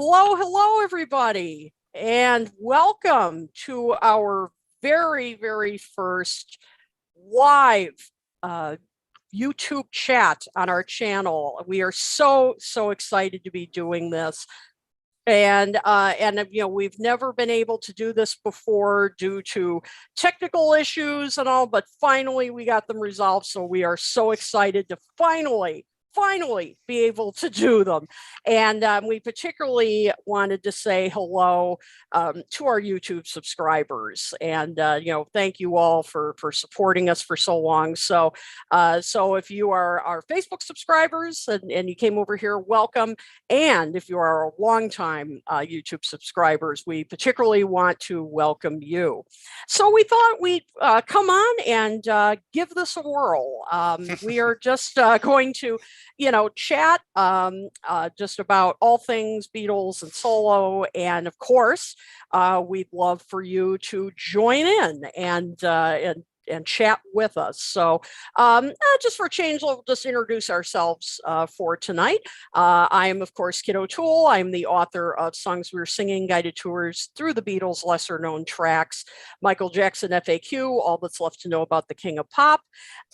Hello, everybody, and welcome to our very, very first live uh, YouTube chat on our channel. We are so excited to be doing this. And we've never been able to do this before due to technical issues and all, but finally we got them resolved. So we are so excited to finally be able to do them. And we particularly wanted to say hello to our YouTube subscribers. And, thank you all for supporting us for so long. So if you are our Facebook subscribers and you came over here, welcome. And if you are a longtime YouTube subscribers, we particularly want to welcome you. So we thought we'd come on and give this a whirl. We are just going to chat just about all things Beatles and solo. And of course, we'd love for you to join in and chat with us. So just for a change, we'll just introduce ourselves for tonight. I am, of course, Kid O'Toole. I'm the author of Songs We're Singing, Guided Tours Through the Beatles' Lesser Known Tracks, Michael Jackson FAQ, All That's Left to Know About the King of Pop,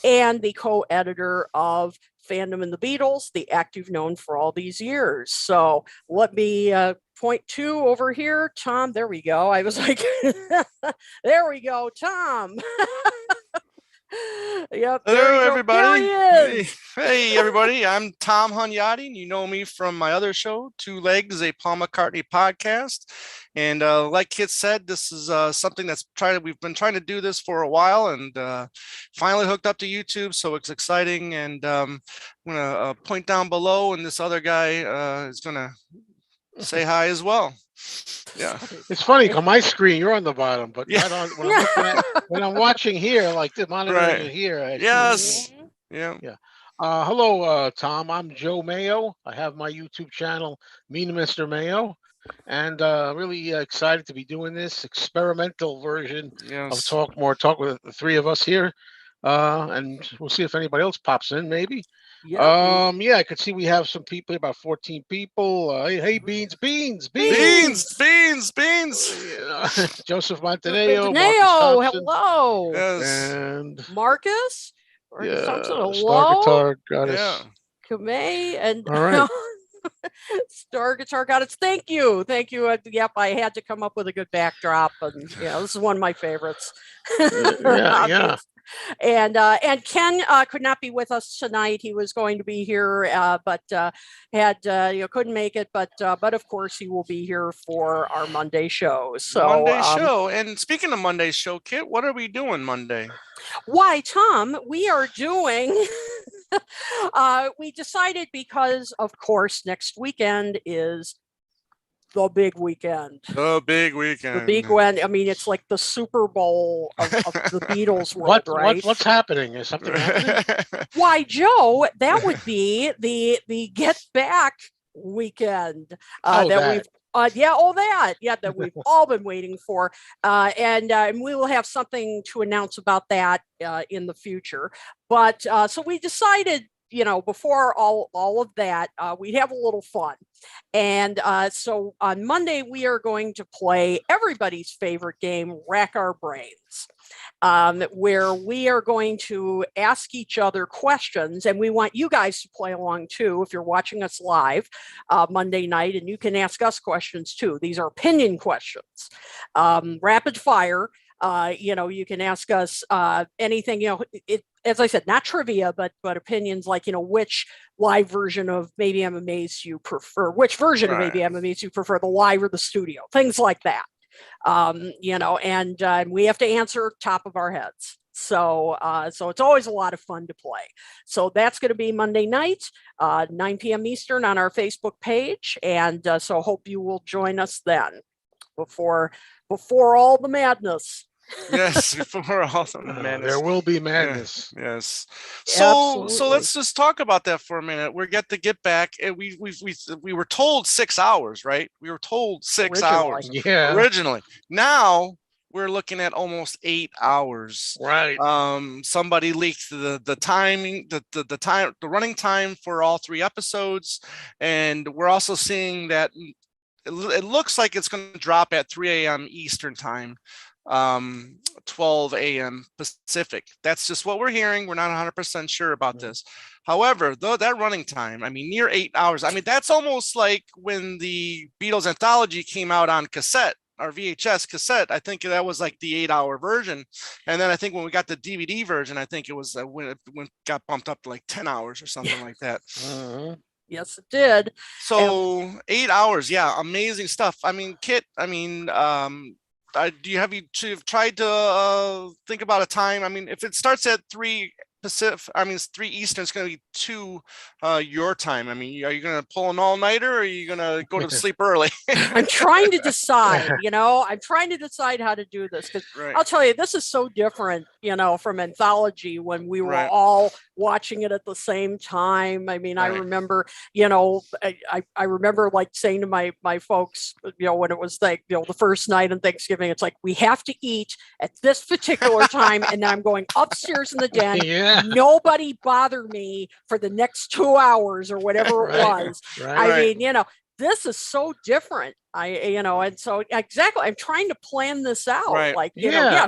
and the co-editor of Fandom in the Beatles, the act you've known for all these years. So let me point to over here, Tom. There we go. I was like, there we go, Tom. Yep. Hello, everybody. Hey, everybody. I'm Tom Hunyadi. You know me from my other show, Two Legs, a Paul McCartney podcast. And like Kit said, this is something we've been trying to do this for a while, and finally hooked up to YouTube. So it's exciting. And I'm going to point down below, and this other guy is going to say hi as well. Yeah, it's funny on my screen you're on the bottom, but not on when I'm watching here, like the monitor right here. Actually. Yes. Yeah. Hello, Tom. I'm Joe Mayo. I have my YouTube channel, Mean Mr. Mayo, and really excited to be doing this experimental version of talk with the three of us here, and we'll see if anybody else pops in, maybe. Yeah. I could see we have some people, about 14 people. Hey, Beans. Joseph Montenegro, hello. Yes. And Marcus. Star Guitar Goddess. Kamei and all right. Star Guitar Goddess. Thank you. Yep, I had to come up with a good backdrop, and this is one of my favorites. Yeah. And Ken could not be with us tonight. He was going to be here, but couldn't make it. But of course he will be here for our Monday show. So Monday show. And speaking of Monday show, Kit, what are we doing Monday? Why, Tom, we are doing. We decided because, of course, next weekend is the big weekend. The big weekend. I mean, it's like the Super Bowl of the Beatles world, right? What's happening? Is something happening? Why, Joe, that would be the Get Back weekend that we've all been waiting for, and we will have something to announce about that in the future. But so we decided, before all of that, we'd have a little fun. And so on Monday, we are going to play everybody's favorite game, Rack Our Brains, where we are going to ask each other questions. And we want you guys to play along, too, if you're watching us live Monday night. And you can ask us questions, too. These are opinion questions, rapid fire. You can ask us anything, as I said, not trivia, but opinions like, which live version of Maybe I'm Amazed you prefer, which version of Maybe I'm Amazed you prefer, the live or the studio, things like that. And we have to answer top of our heads. So it's always a lot of fun to play. So that's going to be Monday night, 9 p.m. Eastern on our Facebook page. And so hope you will join us then before all the madness. Yes, before all the madness. There will be madness. Yeah, yes. So let's just talk about that for a minute. We're to get back. We were told 6 hours, right? We were told 6 hours. Yeah. Originally. Now we're looking at almost 8 hours. Right. Somebody leaked the timing, the running time for all 3 episodes, and we're also seeing that it looks like it's going to drop at 3 a.m. Eastern time, 12 a.m. Pacific. That's just what we're hearing. We're not 100% sure about this. However, though, that running time, I mean, near 8 hours. I mean, that's almost like when the Beatles anthology came out on cassette or VHS cassette. I think that was like the 8-hour version. And then I think when we got the DVD version, I think it was when it got bumped up to like 10 hours or something like that. Yes, it did. So 8 hours. Yeah. Amazing stuff. I mean, Kit, I mean, have you tried to think about a time? I mean, if it starts at 3 Pacific, I mean, it's 3 Eastern, it's going to be 2 your time. I mean, are you going to pull an all-nighter or are you going to go to sleep early? I'm trying to decide, I'm trying to decide how to do this because I'll tell you, this is so different, from Anthology when we were all watching it at the same time. I mean, I remember, I remember like saying to my folks, when it was like, the first night on Thanksgiving, it's like, we have to eat at this particular time. And then I'm going upstairs in the den. Nobody bother me for the next 2 hours or whatever it was. I mean, this is so different. And so exactly, I'm trying to plan this out. Like,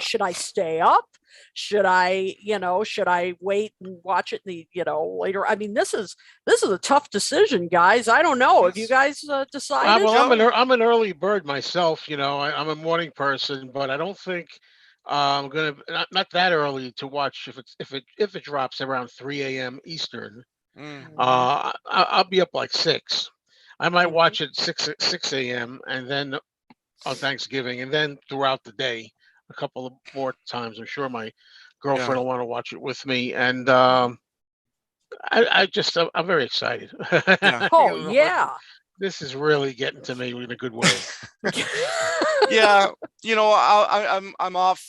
should I stay up? Should I wait and watch it later? I mean, this is a tough decision, guys. I don't know. Have you guys decided? Well, I'm an early bird myself. I'm a morning person, but I don't think I'm gonna not that early to watch if it drops around 3 a.m. Eastern. I'll be up like 6. I might watch it 6 a.m. and then on Thanksgiving, and then throughout the day a couple of more times. I'm sure my girlfriend will want to watch it with me, and I'm very excited. This is really getting to me in a good way. I'm off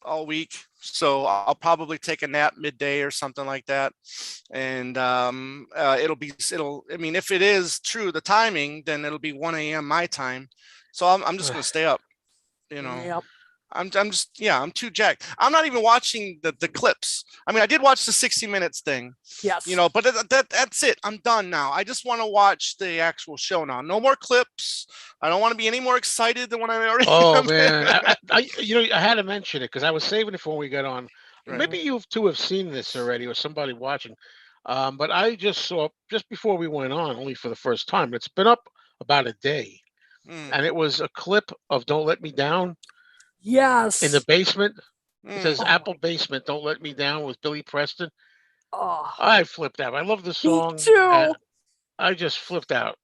all week, so I'll probably take a nap midday or something like that, and I mean, if it is true the timing, then it'll be 1 a.m. my time, so I'm just gonna stay up. I'm too jacked. I'm not even watching the clips. I mean, I did watch the 60 Minutes thing. Yes. But that's it. I'm done now. I just want to watch the actual show now. No more clips. I don't want to be any more excited than when I already. Oh man, I had to mention it because I was saving it for when we got on. Maybe you two have seen this already, or somebody watching. But I just saw just before we went on, only for the first time. It's been up about a day, and it was a clip of "Don't Let Me Down." Yes. In the basement. It says Apple Basement, Don't Let Me Down with Billy Preston. Oh, I flipped out. I love the song. Me too. I just flipped out.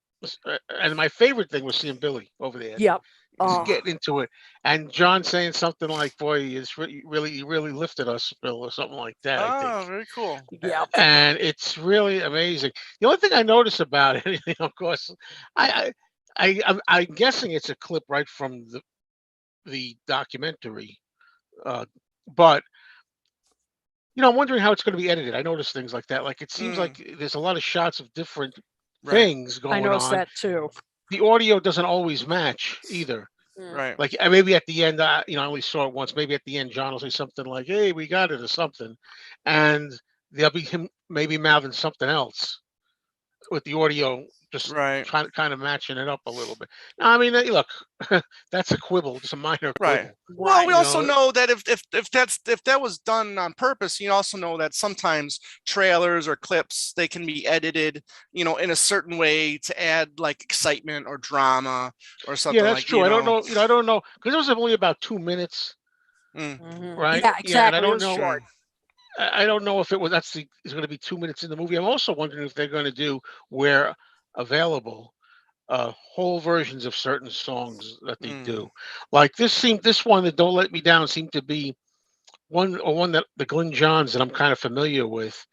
And my favorite thing was seeing Billy over there. Yep. Just getting into it. And John saying something like, boy, it's really lifted us, Bill, or something like that, I think. Oh, very cool. Yeah. And it's really amazing. The only thing I noticed about it, of course, I'm guessing it's a clip right from the documentary, but I'm wondering how it's going to be edited. I noticed things like that. Like it seems like there's a lot of shots of different things going on. I noticed that too. The audio doesn't always match either. Right. Like maybe at the end, I only saw it once. Maybe at the end, John will say something like, "Hey, we got it," or something, and there'll be him maybe mouthing something else with the audio. Just kind of matching it up a little bit. No, I mean, look, that's a quibble, just a minor quibble. Well, we also know that if that was done on purpose, you also know that sometimes trailers or clips, they can be edited, in a certain way to add like excitement or drama or something. Yeah, that's true. I don't know. I don't know because it was only about 2 minutes, right? Yeah, exactly. And I don't know. I don't know if it's going to be 2 minutes in the movie. I'm also wondering if they're going to do where available whole versions of certain songs that they do. Like this one that "Don't Let Me Down" seemed to be one that the Glenn Johns that I'm kind of familiar with.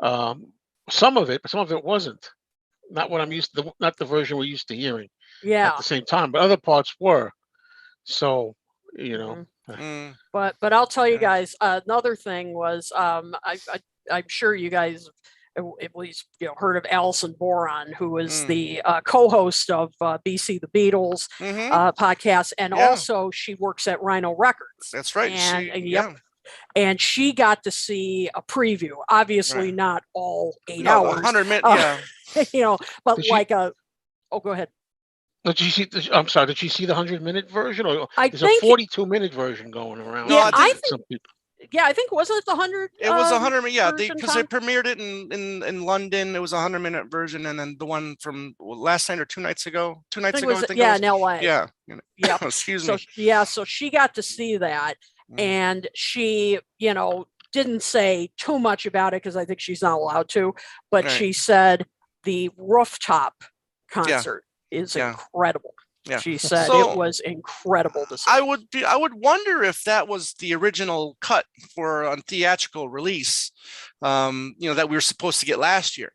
Some of it, but some of it wasn't. Not what I'm used to, not the version we're used to hearing. At the same time, but other parts were. So But I'll tell you guys, another thing was I'm sure you guys at least heard of Alison Boron, who is the co-host of BC the Beatles podcast, and also she works at Rhino Records. That's right. And she got to see a preview. Obviously, not all 8 hours. 100 minutes. but like go ahead. Did you see? I'm sorry. Did you see the 100-minute version, or I there's a think 42-minute version going around? No, I think some people. yeah, I think wasn't it the 100? It was 100. Yeah, version, because they premiered it in London. It was a 100-minute version, and then the one from last night or 2 nights ago, I think in LA. Yeah. Yeah. Excuse so me. yeah, so she got to see that, and she, didn't say too much about it because I think she's not allowed to, but she said the rooftop concert is incredible. Yeah. She said it was incredible to see. I would wonder if that was the original cut for a theatrical release, that we were supposed to get last year,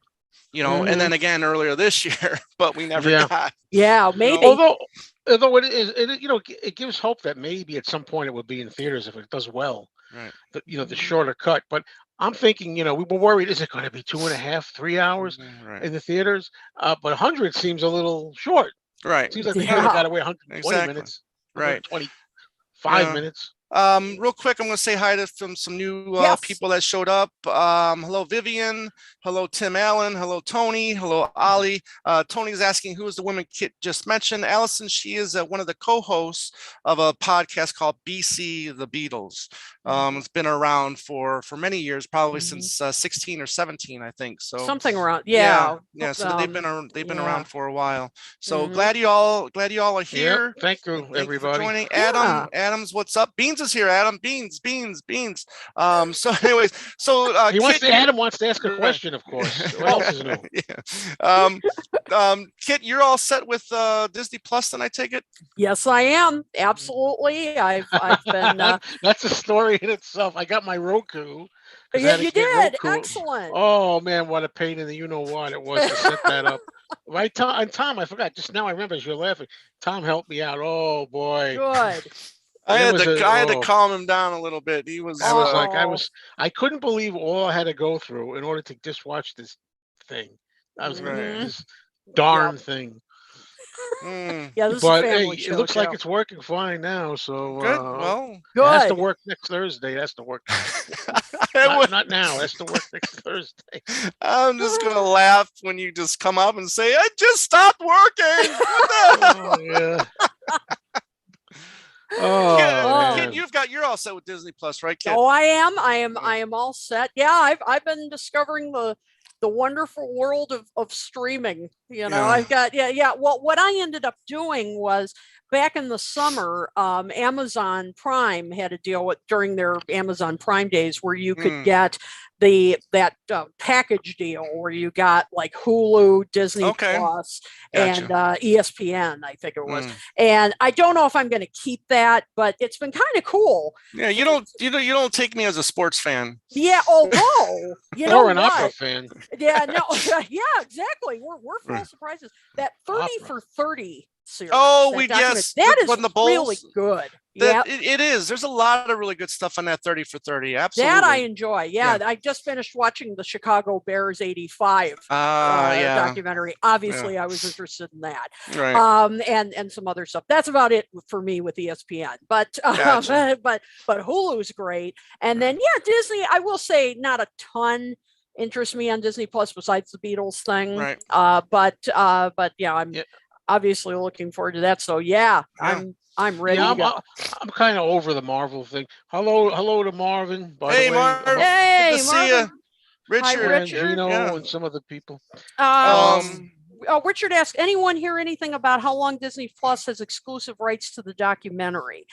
and then again earlier this year, but we never got. Yeah, maybe. Although it gives hope that maybe at some point it will be in theaters if it does well. Right. The shorter cut, but I'm thinking, we were worried, is it going to be 2.5, 3 hours in the theaters? But 100 seems a little short. Right. Seems like they could have got away 120 minutes. Right. 25 minutes. Real quick, I'm going to say hi to some new people that showed up. Hello, Vivian. Hello, Tim Allen. Hello, Tony. Hello, Ali. Tony's asking who is the woman Kit just mentioned. Allison, she is one of the co-hosts of a podcast called BC The Beatles. It's been around for many years, probably since 16 or 17, I think. So something around, yeah. So they've been around for a while. So glad you all are here. Yep. Thank you, everybody. For joining. Adams, what's up? Beans is here. Adam, beans. So anyways, Adam wants to ask a question, of course. What else is new? Kit, you're all set with Disney Plus, then I take it? Yes, I am. Absolutely. I've been that's a story in itself. I got my Roku. Yeah, you did. Roku. Excellent. Oh man, what a pain in the what it was to set that up. Right, Tom? And Tom, I forgot. Just now I remember as you're laughing. Tom helped me out. Oh boy. Good. I had to calm him down a little bit. He was. I couldn't believe all I had to go through in order to just watch this thing. I was this darn thing. Yeah, this but is a family it looks like it's working fine now. So good. Well, it has to work next Thursday. It has to work. not now. It has to work next Thursday. I'm just gonna laugh when you just come up and say, "I just stopped working." Oh, yeah. Kit, you're all set with Disney Plus, right, Kit? Oh, I am all set. Yeah, I've been discovering the wonderful world of streaming. I've got well, what I ended up doing was back in the summer, Amazon Prime had a deal during their Amazon Prime days where you could get that package deal where you got like Hulu, Disney Plus, and ESPN, I think it was. And I don't know if I'm going to keep that, but it's been kind of cool. Yeah, you don't take me as a sports fan. Yeah, although or an opera fan. Yeah, no, yeah, exactly. We're full of surprises. That 30 for 30 series. That is really good. It is. There's a lot of really good stuff on that 30 for 30. Absolutely. That I enjoy. Yeah, I just finished watching the Chicago Bears '85 documentary. Obviously, I was interested in that. Right. And some other stuff. That's about it for me with ESPN. But but Hulu's great. And then Disney. I will say not a ton interests me on Disney Plus besides the Beatles thing. Right. But I'm obviously looking forward to that. So I'm ready to go. I'm kind of over the Marvel thing. Hello to Marvin. Hey, Marvin. Hey, good to see you. Richard. Hi, Richard. Gino and some other people. Richard asked, anyone hear anything about how long Disney Plus has exclusive rights to the documentary?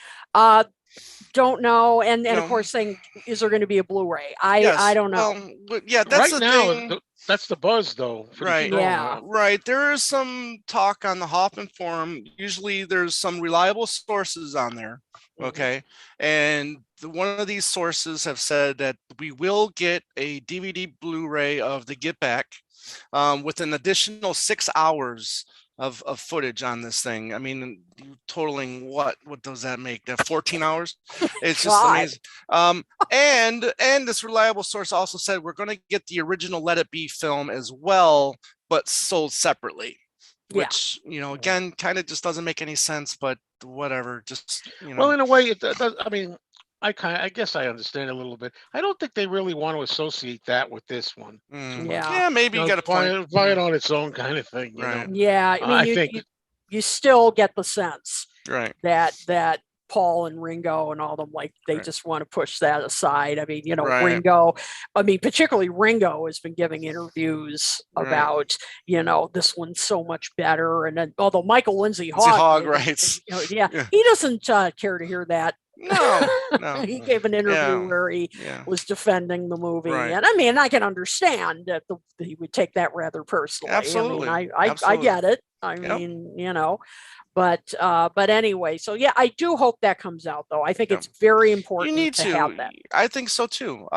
Don't know. And of course saying, is there going to be a Blu-ray? I don't know. That's right the now, thing. That's the buzz, though. Right. Yeah. Right. There is some talk on the Hoffman forum. Usually there's some reliable sources on there. Okay. And one of these sources have said that we will get a DVD Blu-ray of the Get Back with an additional 6 hours of footage on this thing. I mean, totaling what does that make? That 14 hours? It's just amazing. And this reliable source also said we're going to get the original Let It Be film as well, but sold separately. Which, again, kind of just doesn't make any sense, but whatever. Just Well, in a way, it does. I mean, I guess I understand a little bit. I don't think they really want to associate that with this one. Yeah, maybe you got to buy it on its own kind of thing. Right. Know? Yeah, I think you still get the sense right. that Paul and Ringo and all them, like, they Right. just want to push that aside. I mean, you know, Right. Ringo, I mean, particularly Ringo has been giving interviews Right. about, you know, this one's so much better. And then, although Michael Lindsay Lindsay Hogg, Hogg, right. you know, yeah, Yeah. he doesn't care to hear that. No, no. He gave an interview Yeah. where he Yeah. was defending the movie. Right. And I mean, I can understand that he would take that rather personally. Absolutely. I mean, I Absolutely. get it. I Yep. mean, you know, but anyway, so yeah, I do hope that comes out, though. I think Yeah. it's very You important need to have that. I think so too.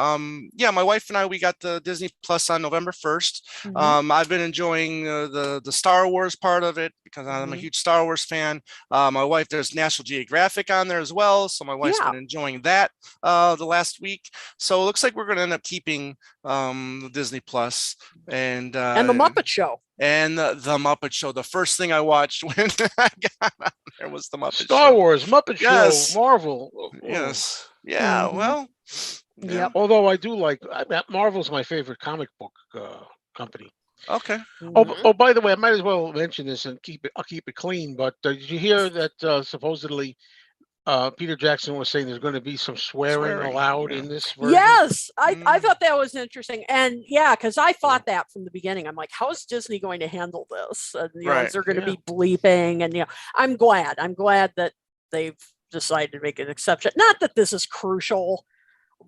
Yeah, my wife and I, we got the Disney Plus on November 1st. Mhm. I've been enjoying the Star Wars part of it because I'm a Mhm. huge Star Wars fan. My wife, there's National Geographic on there as well, so my wife's Yeah. been enjoying that the last week. So it looks like we're going to end up keeping the Disney Plus And the Muppet Show. and the Muppet Show. The first thing I watched when I got on there was the Muppet Star Show. Wars, Muppet Yes. Show, Marvel. Oh. Yes. Yeah. Mhm. Well. Yeah. Yep. Although I do like Marvel's my favorite comic book company. Okay. Mhm. Oh, by the way, I might as well mention this and I'll keep it clean. But did you hear that supposedly Peter Jackson was saying there's going to be some swearing allowed yeah. in this version? Yes, I Mm. thought that was interesting. And yeah, because I thought that from the beginning. I'm like, how is Disney going to handle this? And, you know, Right. is there going to Yeah. be bleeping? And, you know, I'm glad that they've decided to make an exception. Not that this is crucial,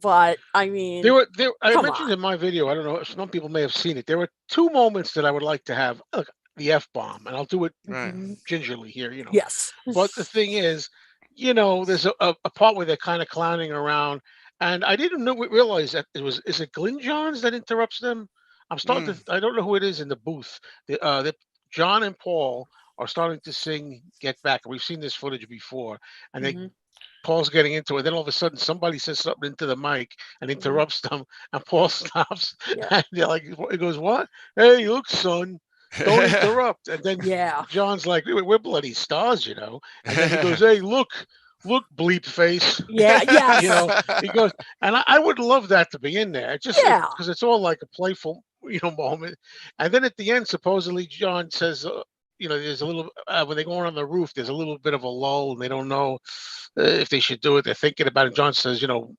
but I mean, I come mentioned on. in my video, I don't know, some people may have seen it. There were two moments that I would like to have. Look, the F-bomb, and I'll do it Right. Mhm. gingerly here, you know. Yes. But the thing is, you know, there's a part where they're kind of clowning around, and I didn't realize that is it Glyn Johns that interrupts them? I'm starting to, I don't know who it is in the booth. John and Paul are starting to sing "Get Back." We've seen this footage before, and Mhm. Paul's getting into it. Then all of a sudden, somebody says something into the mic and interrupts them, and Paul stops. Yeah. And they're like, he goes, "What? Hey, look, son, don't interrupt." And then Yeah. John's like, "We're bloody stars, you know." And then he goes, "Hey, look, bleep face." Yeah. Yes. You know, he goes, and I would love that to be in there. Yeah. Because it's all like a playful, moment. And then at the end, supposedly John says, you know, there's a little when they go on the roof, there's a little bit of a lull, and they don't know if they should do it. They're thinking about it. John says, you know,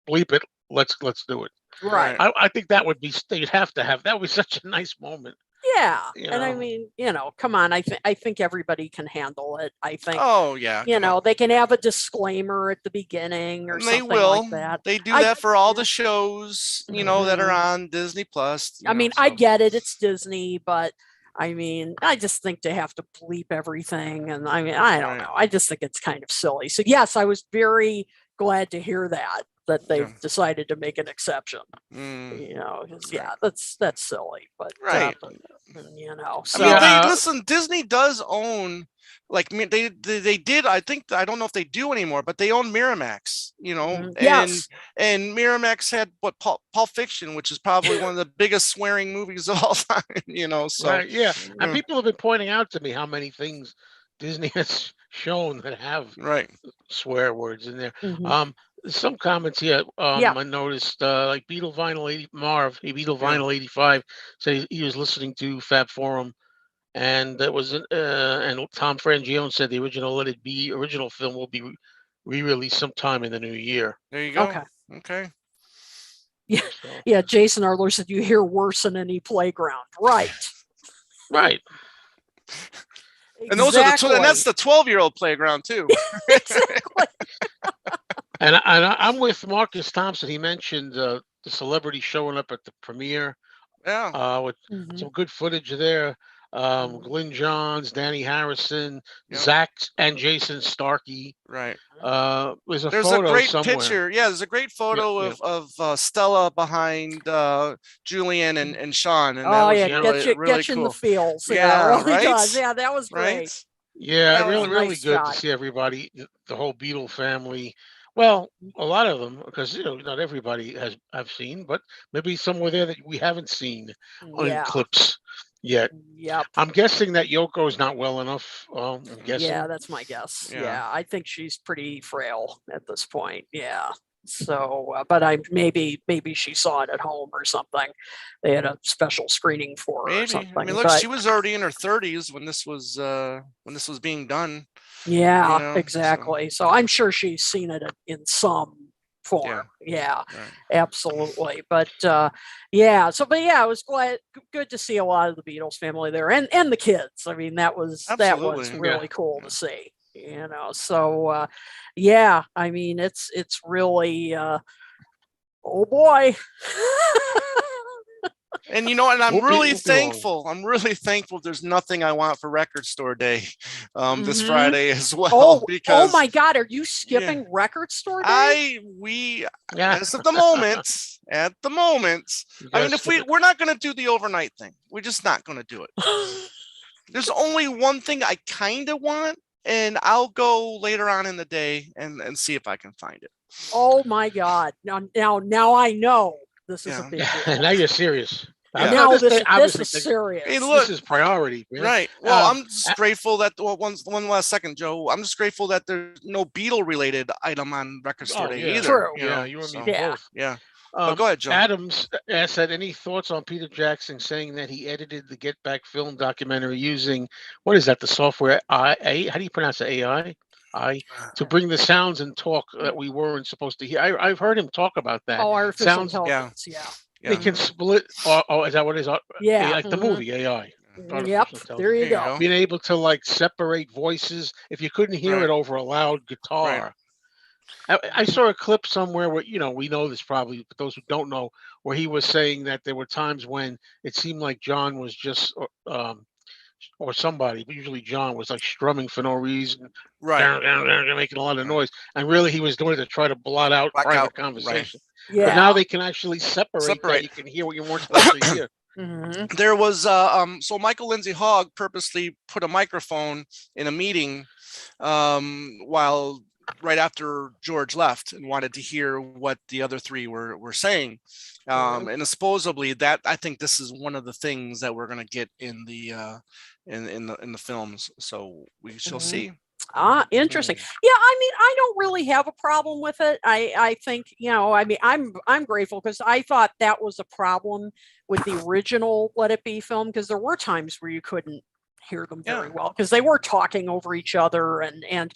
bleep it. Let's do it. Right. I think that would be you'd have to have that would be such a nice moment. Yeah. You And I know. mean, you know, come on. I think everybody can handle it. I think, Oh yeah. you come know, on. they can have a disclaimer at the beginning or And they something will. like that. They do I- that for all the shows, you know, that are Mhm. on Disney Plus. I mean, I get it. It's Disney, but I mean, I just think to have to bleep everything. And I mean, I don't Right. know. I just think it's kind of silly. So yes, I was very glad to hear that they've Yeah. decided to make an exception. Mm, You know, 'cause, Right. yeah, that's silly. But right. you know, I mean, Yeah. listen. Disney does own, like, they did. I think I don't know if they do anymore, but they own Miramax. You know, Mhm. Yes. and Miramax had what Pulp Fiction, which is probably one of the biggest swearing movies of all time. You know, so Right, yeah. And mm, people have been pointing out to me how many things Disney has shown that have right. swear words in there. Mhm. Some comments here. Yeah. I noticed like Beetle Vinyl 80 Marv, Beetle Yeah. Vinyl 85 said he was listening to Fab Forum, and that was and Tom Frangione said the original Let It Be original film will be re-released sometime in the new year. There you go. Okay. Okay. So, Yeah. Jason Arler said you hear worse than any playground. Right. right. And those are and that's the 12-year-old playground too. Exactly. And I'm with Marcus Thompson. He mentioned the celebrity showing up at the premiere. Yeah. With Mhm. some good footage there. Mhm. Glyn Johns, Danny Harrison, Yep. Zach and Jason Starkey. Right. There's a There's photo a great somewhere. picture. Yeah, there's a great photo Yep. of Stella behind Julian and Sean, and that Oh was yeah, really really get you in the cool. feels. Yeah, Yeah, it really right? does. Yeah, that was Right? great. Yeah, That was a really nice good to shot. see everybody, the whole Beatle family. Well, a lot of them, because not everybody I've seen, but maybe some were there that we haven't seen in Yeah. clips yet. Yep. I'm guessing that Yoko is not well enough. I'm guessing. Yeah, that's my guess. Yeah. Yeah, I think she's pretty frail at this point. Yeah. So, but maybe she saw it at home or something. They had a special screening for her or something. I mean, look, she was already in her 30s when this was being done. Yeah, exactly. So I'm sure she's seen it in some form. Yeah, right. Absolutely. But yeah, so but yeah, it was good to see a lot of the Beatles family there and the kids. I mean, that was really cool to see. So yeah, I mean, it's really oh boy. And and I'm really thankful. I'm really thankful. There's nothing I want for Record Store Day this Friday as well. Oh my God, are you skipping Record Store Day? As of the moment, at the moment, I mean, if we're not going to do the overnight thing, we're just not going to do it. There's only one thing I kind of want, and I'll go later on in the day and see if I can find it. Oh my God! Now I know this is a big deal. Now you're serious. Now this is serious. Hey, look, this is priority, man. Right. Well, I'm just grateful that one last second, Joe. I'm just grateful that there's no Beatle related item on Record Store Day either. True. You and me both. Yeah. But go ahead, Joe. Adams said, any thoughts on Peter Jackson saying that he edited the Get Back film documentary using, what is that, the software how do you pronounce it, AI? To bring the sounds and talk that we weren't supposed to hear. I've heard him talk about that. Oh, artificial intelligence. Yeah. They can split. Is that what it is? Yeah. Like the movie AI. Yep. There you go. Being able to like separate voices if you couldn't hear it over a loud guitar. Right. I saw a clip somewhere where, we know this probably, but those who don't know, where he was saying that there were times when it seemed like John was just, or somebody, but usually John was like strumming for no reason, making a lot of noise, and really he was doing it to try to blot out private conversation. Right. Yeah. But now they can actually separate. That you can hear what you weren't supposed to hear. Mm-hmm. There was so Michael Lindsay Hogg purposely put a microphone in a meeting while right after George left and wanted to hear what the other three were saying. And supposedly that, I think this is one of the things that we're going to get in the in the films. So we shall see. Interesting. Yeah, I mean, I don't really have a problem with it. I think, I mean, I'm grateful because I thought that was a problem with the original Let It Be film, because there were times where you couldn't hear them very well because they were talking over each other and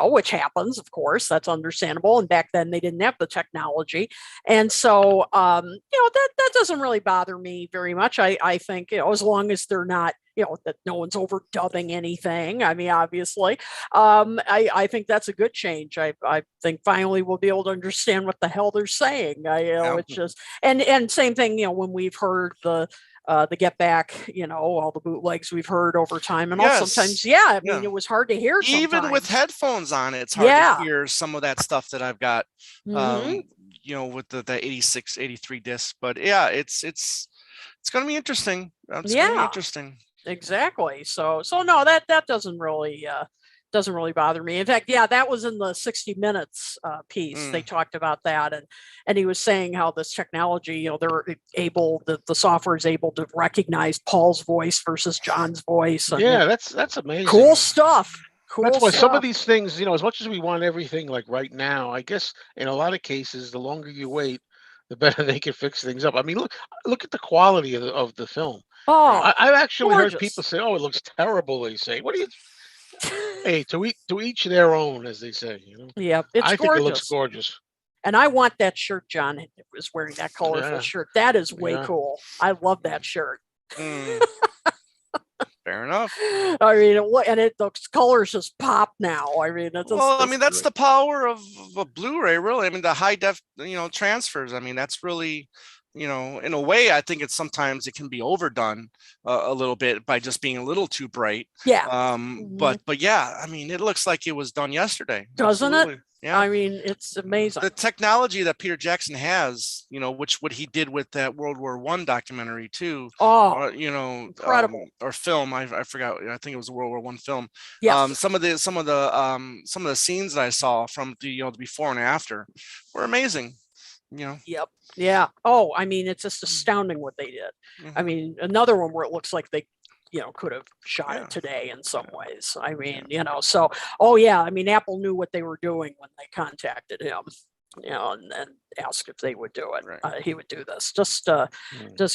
which happens, of course, that's understandable, and back then they didn't have the technology, and so that doesn't really bother me very much. I think as long as they're not that no one's overdubbing anything. I mean, obviously, I think that's a good change. I think finally we'll be able to understand what the hell they're saying. It's just and same thing. When we've heard the Get Back, all the bootlegs we've heard over time, and also sometimes, I mean, it was hard to hear. Even with headphones on, it's hard to hear some of that stuff that I've got. With the 86, 83 discs. But yeah, it's going to be interesting. It's going to be interesting. Exactly. So no, that doesn't really bother me. In fact, that was in the 60 Minutes piece. They talked about that, and he was saying how this technology, they're able, the software is able to recognize Paul's voice versus John's voice. And that's amazing. Cool stuff. That's why some of these things, as much as we want everything like right now, I guess in a lot of cases, the longer you wait, the better they can fix things up. I mean, look at the quality of the film. Oh, I've actually heard people say, "Oh, it looks terrible." They say, "What do you?" Hey, to each their own, as they say. Yeah, I think it looks gorgeous. And I want that shirt. John was wearing that colorful shirt. That is way cool. I love that shirt. Fair enough. I mean, the colors just pop now. I mean, that's the power of a Blu-ray, really. I mean, the high def, transfers. I mean, that's really, in a way, I think sometimes it can be overdone a little bit by just being a little too bright. Yeah. But yeah, I mean, it looks like it was done yesterday. Doesn't it? Yeah. I mean, it's amazing. The technology that Peter Jackson has, what he did with that World War I documentary too. Oh, incredible. Or film. I forgot. I think it was a World War I film. Yes. Some of the scenes that I saw from the before and after were amazing. Yep. Yeah. Oh, I mean, it's just astounding what they did. I mean, another one where it looks like they could have shot it today in some ways. I mean, so, I mean, Apple knew what they were doing when they contacted him. and then asked if they would do it. Right. He would do this. Just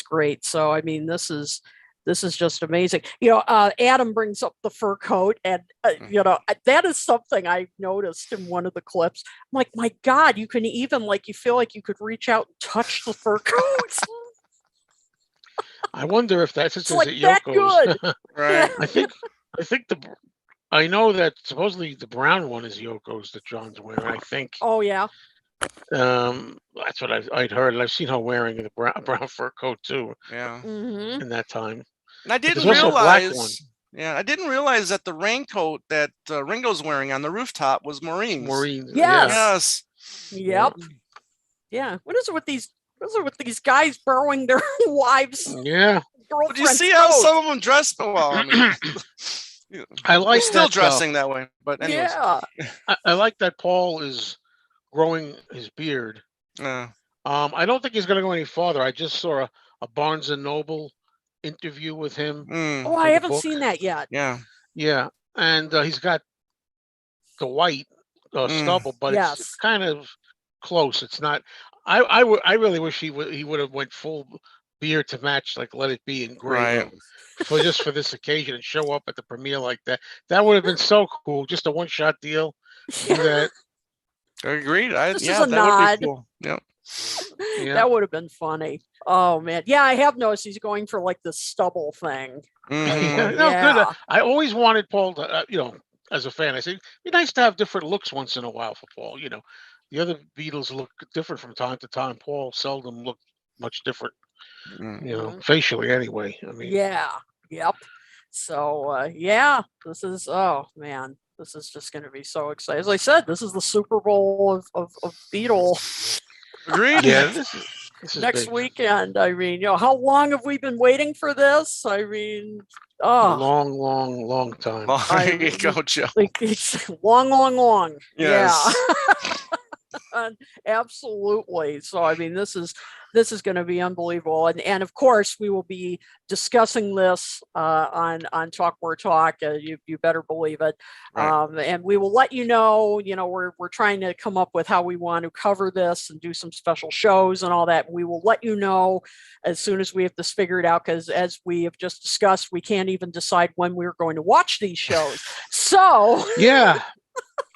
great. So I mean, this is just amazing. Adam brings up the fur coat, and that is something I noticed in one of the clips. I'm like, my God, you can even you feel like you could reach out and touch the fur coat. I wonder if that's just like at that Yoko's. good. Right. I know that supposedly the brown one is Yoko's that John's wearing. I think. Oh yeah. That's what I'd heard, and I've seen her wearing the brown fur coat too. Yeah. Mm-hmm. In that time. And I didn't also a black one. realize. Yeah, I didn't realize that the raincoat that Ringo's wearing on the rooftop was Maureen's. Maureen's. Yes. Yes. Yep. Yeah. What is it with these guys borrowing their wives? Yeah. But you see how some of them dress? Well, I mean, I like still that, dressing that way. But anyways. Yeah. I like that Paul is growing his beard. Yeah. I don't think he's going to go any farther. I just saw a Barnes and Noble interview with him. Oh, I haven't seen that yet. Yeah. Yeah, and he's got the white stubble, but it's kind of close. It's not. I really wish he would have went full beard to match, like Let It Be in gray, Right. just for this occasion and show up at the premiere like that. That would have been so cool. Just a one-shot deal. Do that. Agreed. This is a that nod. would be cool. Yep. Yeah. That would have been funny. Oh man, yeah, I have noticed he's going for the stubble thing. Mm-hmm. Good. I always wanted Paul to, as a fan, I said it'd be nice to have different looks once in a while for Paul. The other Beatles look different from time to time. Paul seldom looked much different. Facially anyway. I mean. Yeah. Yep. So this is this is just going to be so exciting. As I said, this is the Super Bowl of Beatle. Agreed. Yeah. This is next big. weekend. I mean, how long have we been waiting for this? I mean, a long time. There you go, Joe. It's long. Yes. Yeah. Absolutely. So I mean, this is going to be unbelievable, and of course we will be discussing this on Talk More Talk. You better believe it. Right. And we will let you know. We're trying to come up with how we want to cover this and do some special shows and all that. We will let you know as soon as we have this figured out, because as we have just discussed, we can't even decide when we're going to watch these shows. So yeah.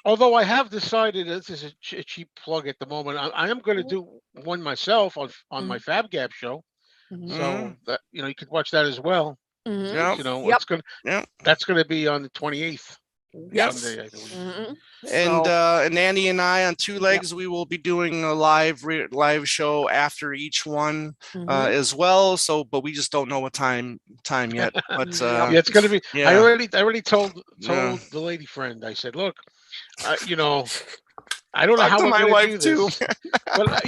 Although I have decided, this is a cheap plug at the moment, I am going to do one myself on my Fab Gab show. Mm-hmm. So that you can watch that as well. Mm-hmm. Yep. It's that's going to be on the 28th. Yes. Sunday, I believe. Mm-hmm. And Andy and I on Two Legs, we will be doing a live show after each one as well. So, but we just don't know what time yet. But it's going to be. Yeah. I already told the lady friend. I said, look, I don't know how we're my going to wife do too. this. But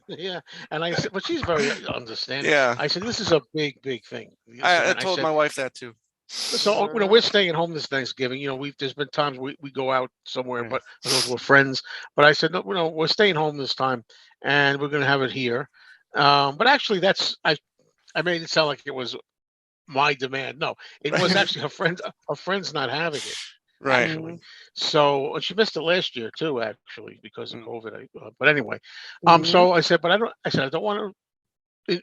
yeah, and I said, but she's very understanding. Yeah. I said, this is a big thing. I told my wife that too. So we're staying at home this Thanksgiving. There's been times we go out somewhere, but those were friends. But I said, no, we're staying home this time, and we're going to have it here. But actually, I made it sound like it was my demand. No, it was actually her friend's not having it. Right. Actually. So she missed it last year too, actually, because of COVID. But anyway, so I said, I don't want to,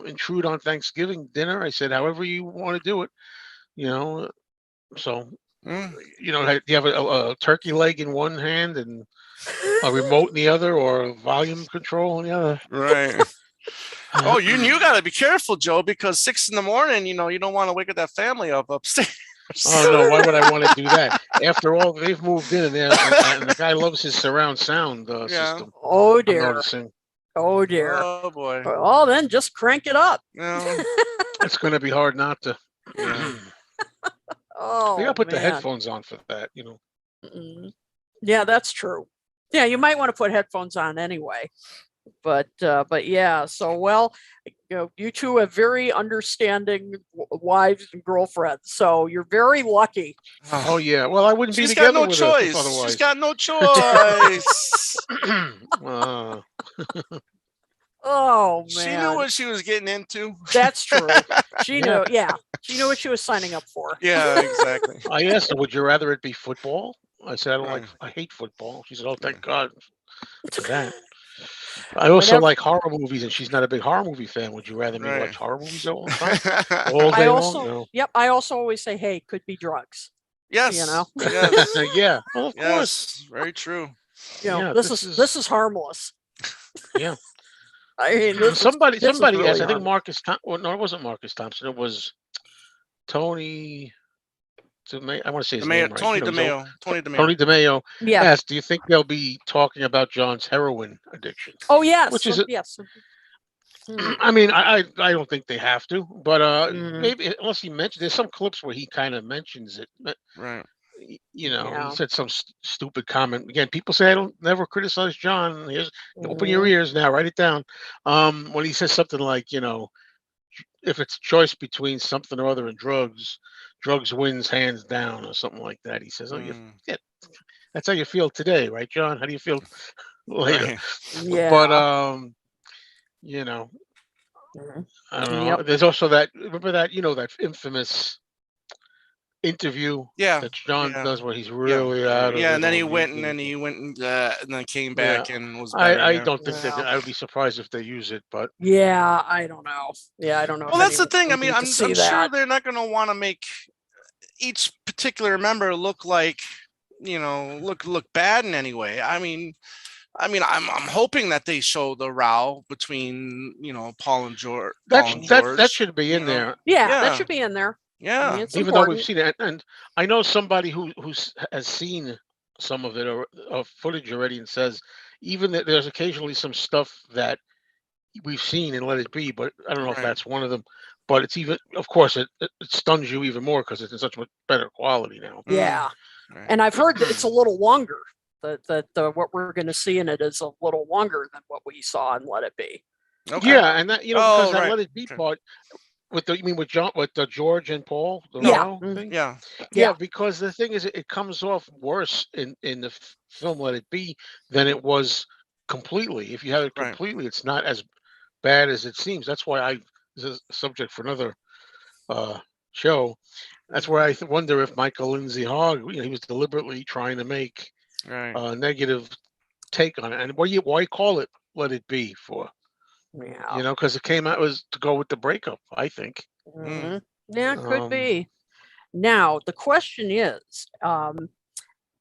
intrude on Thanksgiving dinner. I said, however you want to do it. So do you have a turkey leg in one hand and a remote in the other, or a volume control in the other? Right. Oh, you got to be careful, Joe, because 6 a.m, you don't want to wake that family up upstairs. Oh no! Why would I want to do that? After all, they've moved in, and the guy loves his surround sound system. Oh dear! Oh boy! Oh, then just crank it up. Yeah. It's going to be hard not to. Oh, you got to put the headphones on for that, Yeah, that's true. Yeah, you might want to put headphones on anyway. But yeah, so you two have very understanding wives and girlfriends, so you're very lucky. Oh yeah, well I wouldn't be She's together got no with choice. Her otherwise. She's got no choice. Oh man, she knew what she was getting into. That's true. She knew. Yeah, she knew what she was signing up for. Yeah, exactly. I asked her, "Would you rather it be football?" I said, "I hate football." She said, "Oh, thank God." for that. I also like horror movies, and she's not a big horror movie fan. Would you rather me watch horror movies all the time, all day long? No. Yep. I also always say, hey, could be drugs. Yes. You know. Yes. Yeah. Well, of course. Very true. You know, this is harmless. Yeah. I mean, somebody really asked. I think Marcus. Well, no, it wasn't Marcus Thompson. It was Tony. I want to say his name right. Tony DeMeo. Tony DeMeo. Yeah. Yes. Do you think they'll be talking about John's heroin addiction? Oh yes. Which is yes. I mean, I don't think they have to, but maybe unless he mentioned, there's some clips where he kind of mentions it. Right. You know, he said some stupid comment. Again, people say I don't never criticize John. Here's open your ears now, write it down. When he says something like, you know, if it's a choice between something or other and drugs wins hands down or something like that. He says, that's how you feel today, right, John? How do you feel later? Right. Yeah. But you know, I don't know. There's also that. Remember that? You know, that infamous interview that John does where he's really out of it. Yeah, and then he went and then came back and was better. I don't think that I would be surprised if they use it, but yeah, I don't know. Yeah, I don't know. Well, that's the thing. I mean, I'm sure they're not going to want to make each particular member look like, you know, look bad in any way. I mean, I'm hoping that they show the row between, you know, Paul and George. That should be in there. Yeah, that should be in there. Yeah, I mean, even though we've seen it, and I know somebody who has seen some of it or footage already, and says even that there's occasionally some stuff that we've seen and Let It Be, but I don't know if that's one of them. But it's even, of course, it stuns you even more because it's in such much better quality now. Yeah, and I've heard that it's a little longer. That what we're going to see in it is a little longer than what we saw in Let It Be. Okay. Yeah, and that because that Let It Be part. You mean with George and Paul? Thing? Yeah. Because the thing is, it comes off worse in the film Let It Be than it was completely. If you have it completely, it's not as bad as it seems. That's why this is a subject for another show. That's where I wonder if Michael Lindsay Hogg, he was deliberately trying to make a negative take on it. And why call it Let It Be for? Yeah. You know, because it came out was to go with the breakup, I think. Mm-hmm. Yeah, it could be. Now, the question is,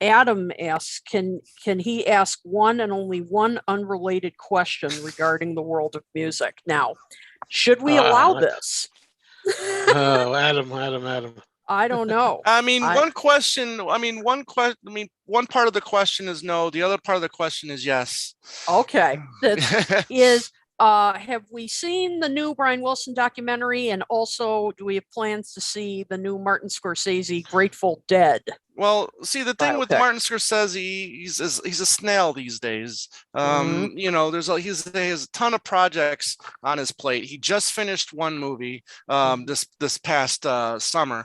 Adam asks, can he ask one and only one unrelated question regarding the world of music? Now, should we allow this? Oh, Adam. I don't know. I mean, one part of the question is no. The other part of the question is yes. Okay. Have we seen the new Brian Wilson documentary? And also, do we have plans to see the new Martin Scorsese Grateful Dead? Well, see, the thing with Martin Scorsese, he's a snail these days. You know, he has a ton of projects on his plate. He just finished one movie this past summer.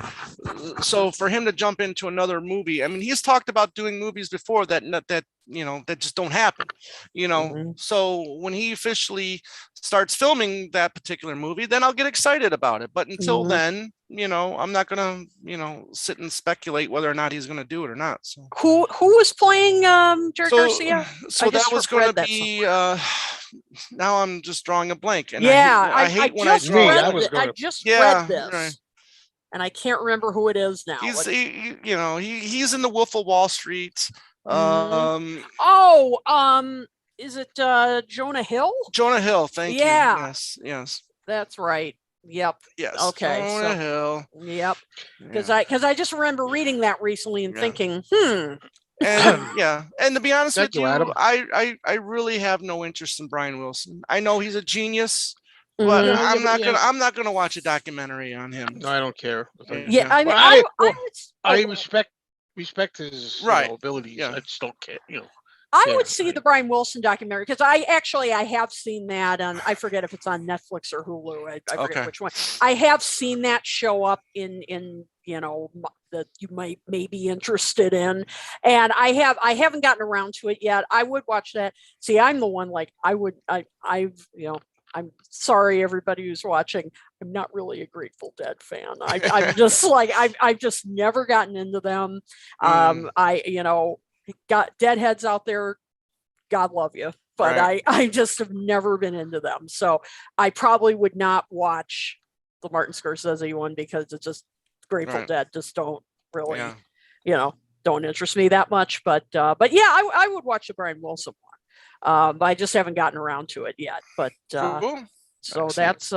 So for him to jump into another movie, I mean, he's talked about doing movies before that just don't happen. You know, so when he officially starts filming that particular movie, then I'll get excited about it. But until then, you know, I'm not gonna, sit and speculate whether or not he's gonna do it or not. So who was playing Jerry Garcia? So that was going to be. Now I'm just drawing a blank, and I hate when I just read this, right. And I can't remember who it is now. He's in the Wolf of Wall Street. Is it Jonah Hill? Jonah Hill, thank you. Yes. That's right. Yep. Yes. Okay. Jonah Hill. Yep. Because I just remember reading that recently and thinking, And and to be honest with you, Adam. I really have no interest in Brian Wilson. I know he's a genius, but I'm not gonna watch a documentary on him. No, I don't care. Yeah, I mean, I respect his abilities. I just don't care. I would see the Brian Wilson documentary because I have seen that, and I forget if it's on Netflix or Hulu. I forget which one. I have seen that show up in that you might be interested in, and I haven't gotten around to it yet. I would watch that. See, I'm the one I'm sorry, everybody who's watching. I'm not really a Grateful Dead fan. I'm just I've just never gotten into them. Got Deadheads out there, God love you. But I just have never been into them. So I probably would not watch the Martin Scorsese one because it's just Grateful Dead just don't really, don't interest me that much. But yeah, I would watch the Brian Wilson one. I just haven't gotten around to it yet. But cool. so Excellent. that's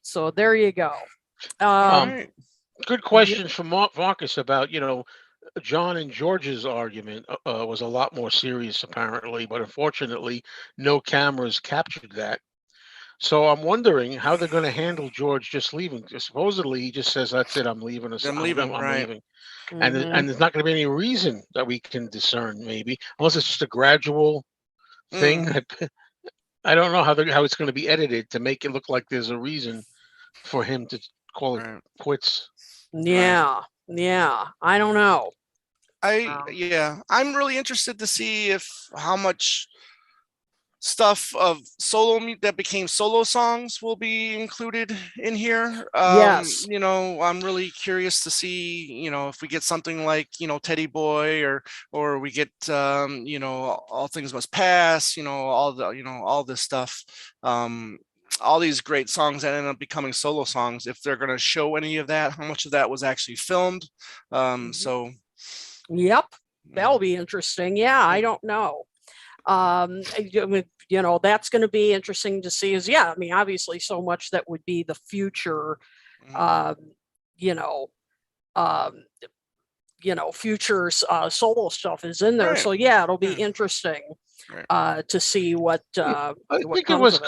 so there you go. Good question from Marcus about, John and George's argument was a lot more serious apparently, but unfortunately no cameras captured that. So I'm wondering how they're going to handle George just leaving. Supposedly he just says, "That's it, I'm leaving." I'm leaving. And there's not going to be any reason that we can discern, maybe, unless it's just a gradual thing. I don't know how it's going to be edited to make it look like there's a reason for him to call it quits. Yeah, I don't know. I'm really interested to see how much stuff of that became solo songs will be included in here. Yes. I'm really curious to see, if we get something like, Teddy Boy or we get, All Things Must Pass, all this stuff. All these great songs that end up becoming solo songs, if they're going to show any of that, how much of that was actually filmed. So. Yep. That'll be interesting. Yeah. I don't know. That's going to be interesting to see obviously so much that would be the future, future solo stuff is in there. So yeah, it'll be interesting to see what I think it was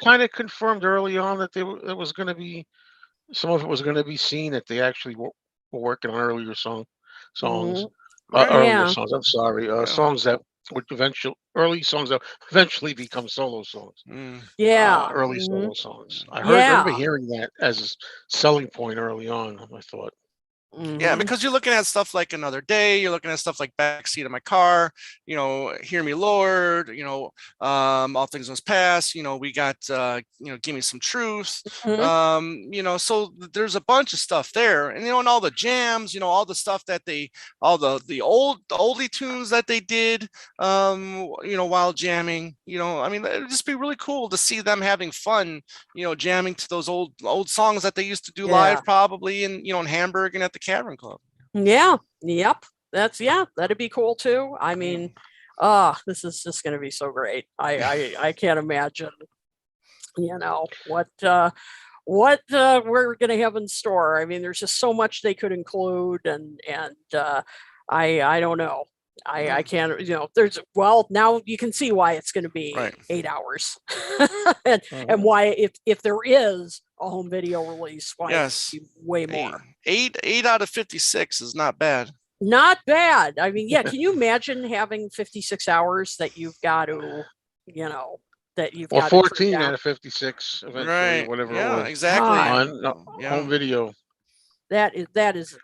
kind of confirmed early on that it was going to be, some of it was going to be seen, that they actually were working on earlier songs. Earlier songs. I'm sorry, songs that would early songs that eventually become solo songs. Early solo songs. I remember hearing that as a selling point early on. I thought. Yeah, because you're looking at stuff like Another Day, you're looking at stuff like Backseat of My Car, Hear Me Lord, All Things Must Pass, we got Give Me Some Truth, so there's a bunch of stuff there, and and all the jams, all the stuff that all the oldie tunes that they did, while jamming, it'd just be really cool to see them having fun, jamming to those old songs that they used to do live, probably in Hamburg and at the Cavern Club. Yeah. Yep. That'd be cool too. I mean, this is just going to be so great. I can't imagine, what we're going to have in store. I mean, there's just so much they could include, and I don't know. I can't, now you can see why it's going to be 8 hours and why if there is a home video release, why it's way more. 8 out of 56 is not bad. Not bad. I mean, yeah. Can you imagine having 56 hours that you've got to, that you've got 14 out of 56 eventually, whatever it was. Exactly. On home video. That is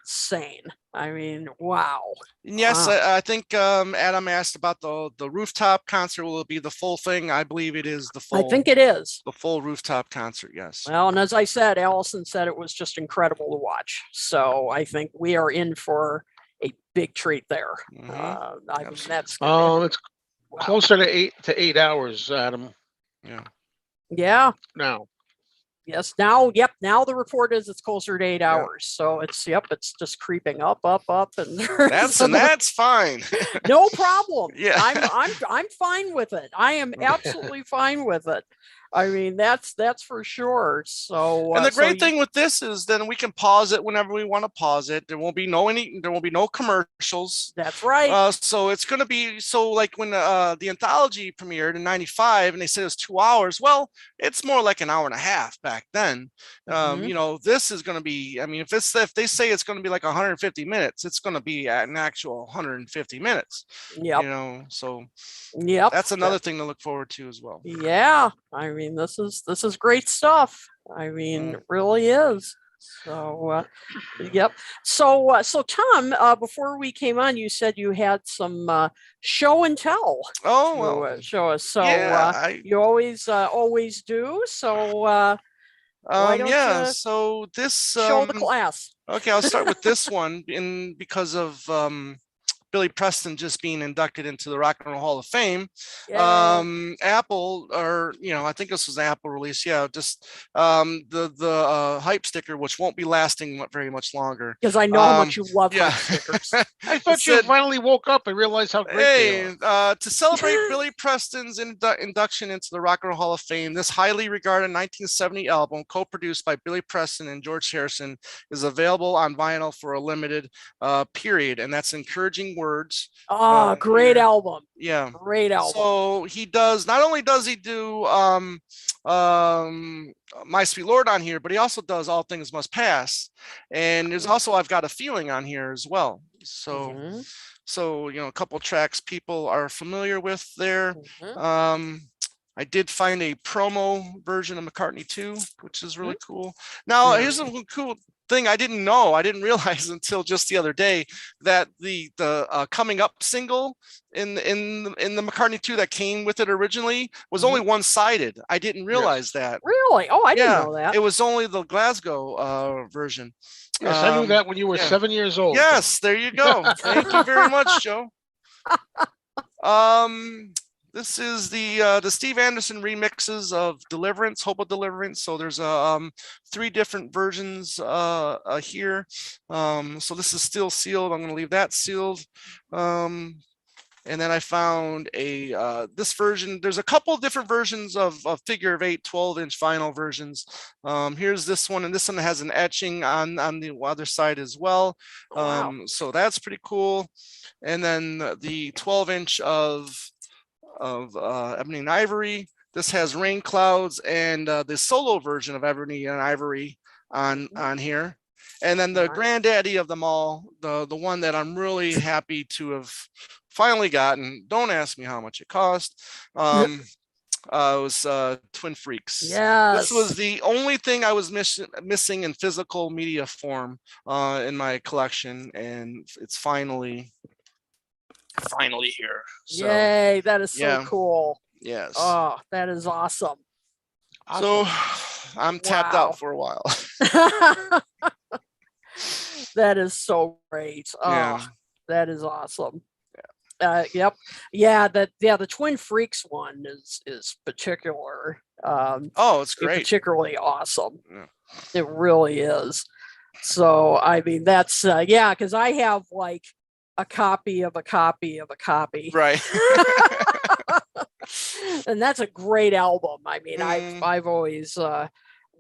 insane. I mean, wow. Yes, wow. I think Adam asked about the rooftop concert. Will it be the full thing? I believe it is the full. I think it is the full rooftop concert. Yes. Well, and as I said, Allison said it was just incredible to watch. So I think we are in for a big treat there. I mean, that's it's closer to 8 hours, Adam. Yeah. Now. Yes. Now, now the report is it's closer to 8 hours. So it's just creeping up, and that's fine. No problem. Yeah. I'm fine with it. I am absolutely fine with it. I mean, that's for sure. So, and the great thing with this is then we can pause it whenever we want to pause it. There won't be no commercials. That's right. So it's going to be like when the anthology premiered in '95 and they said it was 2 hours. Well, it's more like an hour and a half back then. This is going to be. I mean, if they say it's going to be like 150 minutes, it's going to be an actual 150 minutes. Yep. So. Yep. That's another thing to look forward to as well. Yeah. I mean, this is great stuff. I mean, it really is. So, yep. So Tom, before we came on, you said you had some show and tell. Oh, show us. So you always do. So, so this show the class. Okay, I'll start with this one because of Billy Preston just being inducted into the Rock and Roll Hall of Fame, Apple, or I think this was an Apple release, just the hype sticker, which won't be lasting very much longer. Because I know how much you love hype stickers. I thought you finally woke up and realized how great they are. To celebrate Billy Preston's induction into the Rock and Roll Hall of Fame, this highly regarded 1970 album, co-produced by Billy Preston and George Harrison, is available on vinyl for a limited period, and that's encouraging words. Great album. Yeah, great album. So he does, not only does he do My Sweet Lord on here, but he also does All Things Must Pass, and there's also I've Got a Feeling on here as well. So so a couple tracks people are familiar with there. I did find a promo version of McCartney 2, which is really cool. Now, here's a cool thing I didn't realize until just the other day, that the coming up single in the McCartney 2 that came with it originally was only one-sided. I didn't realize that. Really? Oh, I didn't know that. It was only the Glasgow version. Yes, I knew that when you were 7 years old. Yes, there you go. Thank you very much, Joe. This is the Steve Anderson remixes of Deliverance, Hope of Deliverance. So there's 3 different versions here. So this is still sealed. I'm going to leave that sealed. And then I found this version. There's a couple of different versions of Figure of 8 12-inch vinyl versions. Here's this one, and this one has an etching on the other side as well. So that's pretty cool. And then the 12-inch of Ebony and Ivory. This has Rain Clouds and the solo version of Ebony and Ivory on here. And then the granddaddy of them all, the one that I'm really happy to have finally gotten. Don't ask me how much it cost. Was Twin Freaks. Yes. This was the only thing I was missing in physical media form in my collection, and it's finally here. So, yay, that is so cool. Yes. Oh, that is awesome. So I'm tapped out for a while. That is so great. Oh, that is awesome. Yep. Yeah, the Twin Freaks one is particular. It's great. Particularly awesome. Yeah. It really is. So I mean that's because I have like a copy of a copy of a copy. Right. And that's a great album. I mean, I've always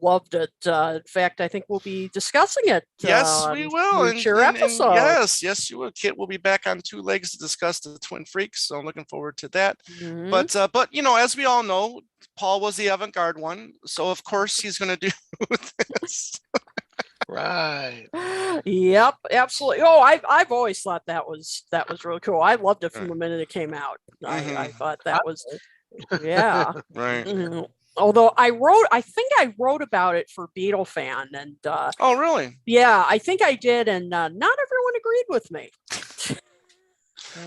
loved it. In fact, I think we'll be discussing it. Yes, we will. Future episode. Yes, you will. Kit will be back on Two Legs to discuss the Twin Freaks. So I'm looking forward to that. But as we all know, Paul was the avant-garde one. So of course he's going to do this. Right. Yep, absolutely. Oh, I've always thought that was really cool. I loved it from the minute it came out. I thought that was right. Although I think I wrote about it for Beatle Fan, and oh really? Yeah, I think I did, and not everyone agreed with me.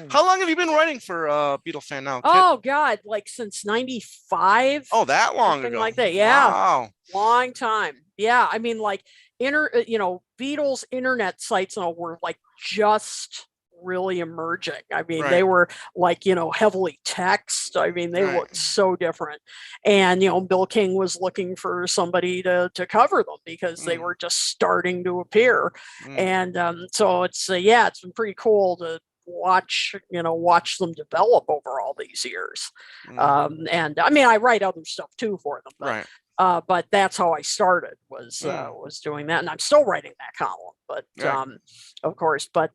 How long have you been writing for Beatle Fan now, Kit? Oh God, like since '95. Oh, that long ago. Like that, yeah. Wow. Long time. Yeah, I mean, like Beatles internet sites and all were like just really emerging. I mean, they were like, heavily text. I mean, they looked so different. And, Bill King was looking for somebody to cover them because they were just starting to appear. And so it's been pretty cool to watch them develop over all these years. And I mean, I write other stuff too for them, but that's how I started was doing that, and I'm still writing that column. But of course, but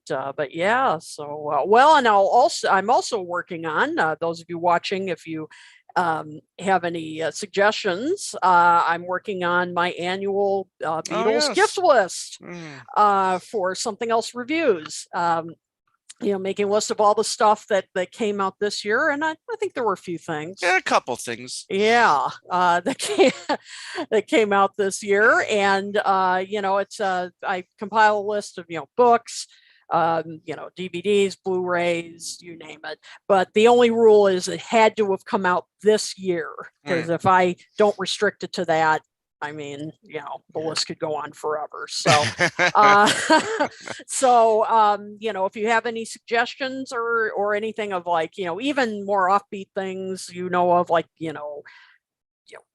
yeah. So and I'm also working on those of you watching. If you have any suggestions, I'm working on my annual Beatles gift list for Something Else Reviews. Making a list of all the stuff that came out this year, and I think there were a few things. Yeah, a couple things. Yeah, that came out this year, and it's I compile a list of books, DVDs, Blu-rays, you name it. But the only rule is it had to have come out this year, because if I don't restrict it to that, I mean, the list could go on forever. So, if you have any suggestions or anything of like, even more offbeat things, of like,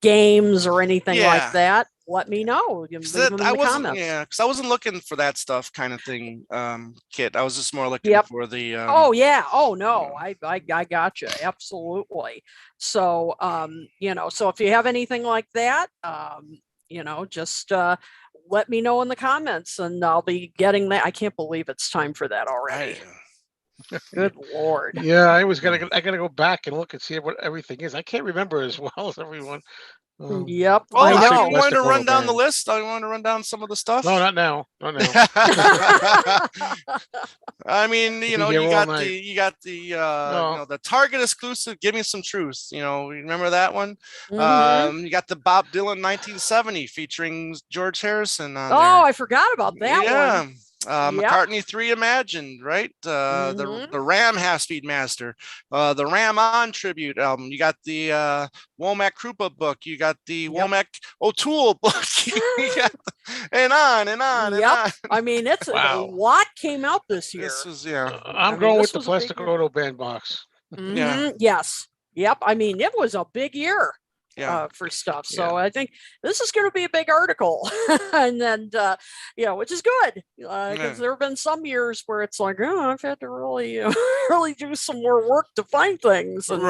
games or anything like that, let me know. You can leave them in the comments. Because I wasn't looking for that stuff kind of thing, Kit. I was just more looking for the. Oh yeah. Oh no. I got you. Absolutely. So so if you have anything like that, just let me know in the comments, and I'll be getting that. I can't believe it's time for that already. Good Lord. Yeah, I gotta go back and look and see what everything is. I can't remember as well as everyone. Yep. Well, I know. You wanted to run down the list? I want to run down some of the stuff. No, not now. Not now. I mean, you got the Target exclusive. Give Me Some Truth. Remember that one? Mm-hmm. You got the Bob Dylan 1970 featuring George Harrison on there. I forgot about that one. McCartney 3 Imagined, right? The Ram Half-Speed Master, the Ram On tribute album. You got the Womack Krupa book. You got the Womack O'Toole book. And on and on and on. I mean, it's a lot came out this year. This was I'm going with the Plastic Ono bandbox. Mm-hmm. Yes. Yep. I mean, it was a big year. For stuff. So I think this is going to be a big article, and then, which is good, because there have been some years where it's like, I've had to really, really do some more work to find things. And,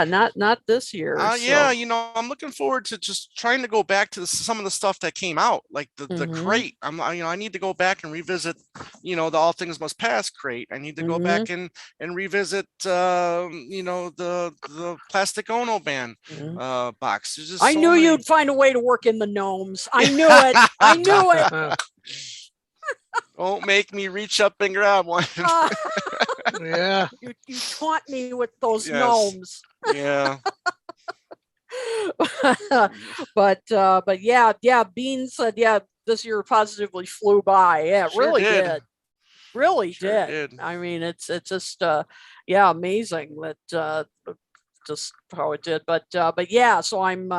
not this year. I'm looking forward to just trying to go back to some of the stuff that came out, like the crate. I need to go back and revisit, the All Things Must Pass crate. I need to go back and revisit, the Plastic Ono band. Box. I knew you'd find a way to work in the gnomes. I knew it. I knew it. Don't make me reach up and grab one. Yeah. You taunt me with those gnomes. Yeah. but Bean said, this year positively flew by. Yeah, it really did. Really did. I mean, it's just amazing that just how it did, but so I'm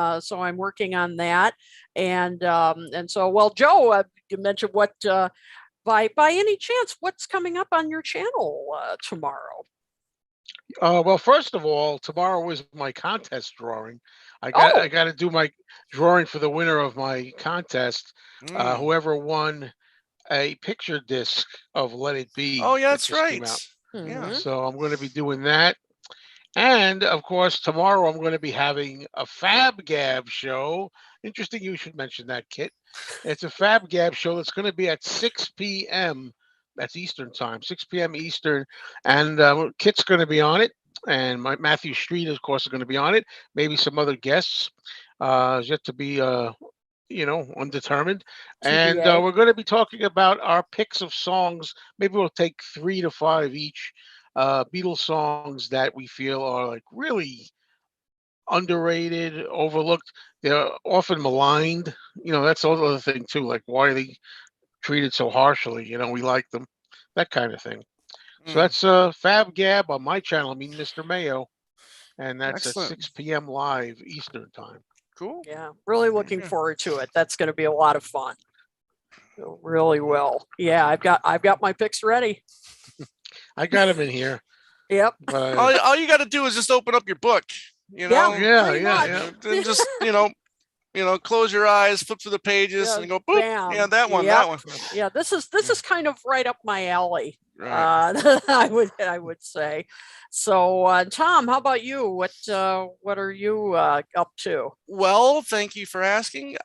working on that, and so Joe, you mentioned what by any chance what's coming up on your channel tomorrow? Well, first of all, tomorrow is my contest drawing. I got to do my drawing for the winner of my contest. Whoever won a picture disc of Let It Be. Oh yeah, that's right. So I'm going to be doing that. And of course, tomorrow I'm going to be having a Fab Gab show. Interesting you should mention that, Kit. It's a Fab Gab show that's going to be at 6 p.m. That's Eastern time, 6 p.m. Eastern. And Kit's going to be on it. And Matthew Street, of course, is going to be on it. Maybe some other guests. Yet to be, undetermined. And we're going to be talking about our picks of songs. Maybe we'll take 3 to 5 each. Beatles songs that we feel are like really underrated, overlooked. They're often maligned. That's another thing too. Like, why are they treated so harshly? We like them, that kind of thing. So that's Fab Gab on my channel, Mr. Mayo, and that's at 6 p.m. live Eastern time. Cool. Yeah, really looking forward to it. That's going to be a lot of fun. It really will. Yeah, I've got my picks ready. I got them in here. Yep. All you got to do is just open up your book. Yeah. And just close your eyes, flip through the pages, and go boop. Bam. Yeah, that one. Yeah, this is kind of right up my alley. Right. I would say. So, Tom, how about you? What are you up to? Well, thank you for asking.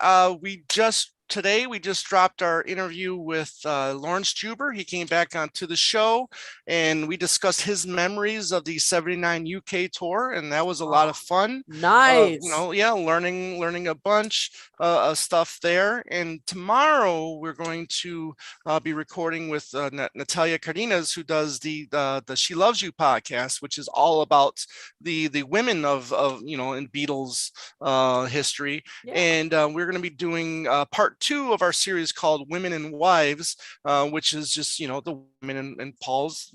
Today, we just dropped our interview with Lawrence Juber. He came back onto the show, and we discussed his memories of the '79 UK tour, and that was a lot of fun. Nice. Learning a bunch of stuff there. And tomorrow, we're going to be recording with Natalia Cardenas, who does the She Loves You podcast, which is all about the women of in Beatles history. Yeah. And we're going to be doing part part 2 of our series called Women and Wives, which is just, the women in Paul's